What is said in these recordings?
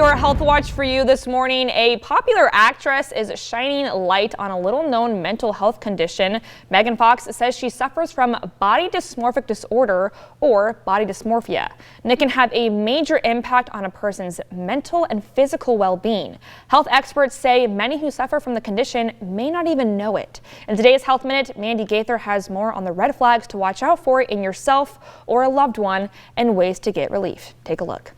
your Health Watch for you this morning. A popular actress is shining light on a little-known mental health condition. Megan Fox says she suffers from body dysmorphic disorder or body dysmorphia, and it can have a major impact on a person's mental and physical well-being. Health experts say many who suffer from the condition may not even know it. In today's Health Minute, Mandy Gaither has more on the red flags to watch out for in yourself or a loved one and ways to get relief. Take a look.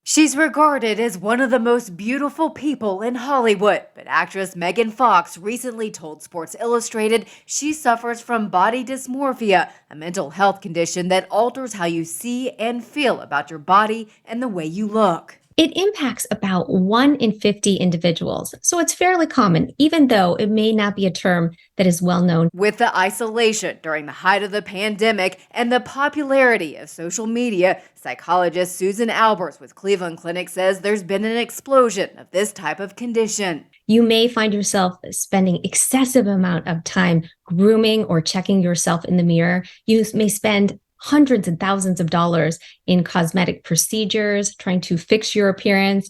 She's regarded as one of the most beautiful people in Hollywood, but actress Megan Fox recently told Sports Illustrated she suffers from body dysmorphia, a mental health condition that alters how you see and feel about your body and the way you look. It impacts about 1 in 50 individuals, so it's fairly common, even though it may not be a term that is well known. With the isolation during the height of the pandemic and the popularity of social media, psychologist Susan Albers with Cleveland Clinic says there's been an explosion of this type of condition. You may find yourself spending excessive amount of time grooming or checking yourself in the mirror. You may spend hundreds and thousands of dollars in cosmetic procedures, trying to fix your appearance.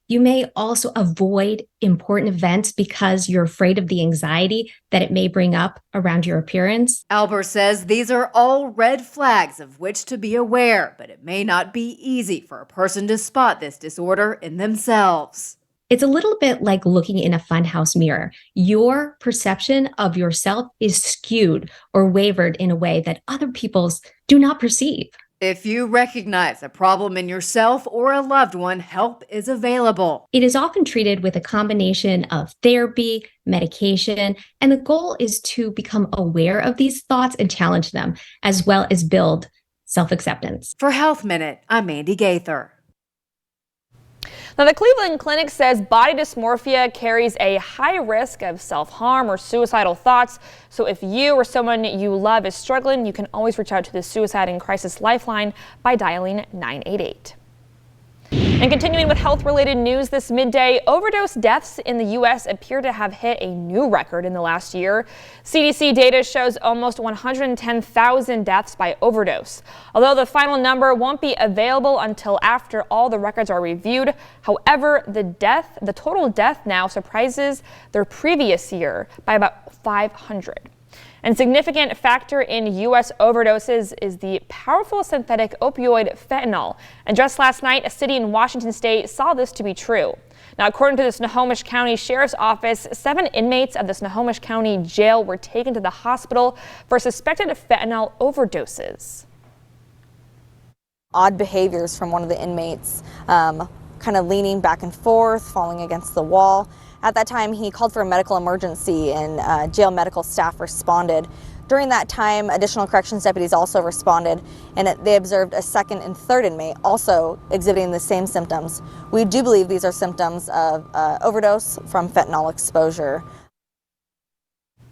You may also avoid important events because you're afraid of the anxiety that it may bring up around your appearance. Albert says these are all red flags of which to be aware, but it may not be easy for a person to spot this disorder in themselves. It's a little bit like looking in a funhouse mirror. Your perception of yourself is skewed or wavered in a way that other people's do not perceive. If you recognize a problem in yourself or a loved one, help is available. It is often treated with a combination of therapy, medication, and the goal is to become aware of these thoughts and challenge them, as well as build self-acceptance. For Health Minute, I'm Mandy Gaither. Now, the Cleveland Clinic says body dysmorphia carries a high risk of self-harm or suicidal thoughts. So if you or someone you love is struggling, you can always reach out to the Suicide and Crisis Lifeline by dialing 988. And continuing with health-related news this midday, overdose deaths in the U.S. appear to have hit a new record in the last year. CDC data shows almost 110,000 deaths by overdose. Although the final number won't be available until after all the records are reviewed. However, the total death now surpasses their previous year by about 500. And significant factor in U.S. overdoses is the powerful synthetic opioid fentanyl. And just last night, a city in Washington state saw this to be true. Now, according to the Snohomish County Sheriff's Office, 7 inmates of the Snohomish County Jail were taken to the hospital for suspected fentanyl overdoses. Odd behaviors from one of the inmates, kind of leaning back and forth, falling against the wall. At that time, he called for a medical emergency and jail medical staff responded. During that time, additional corrections deputies also responded, and they observed a second and third inmate also exhibiting the same symptoms. We do believe these are symptoms of overdose from fentanyl exposure.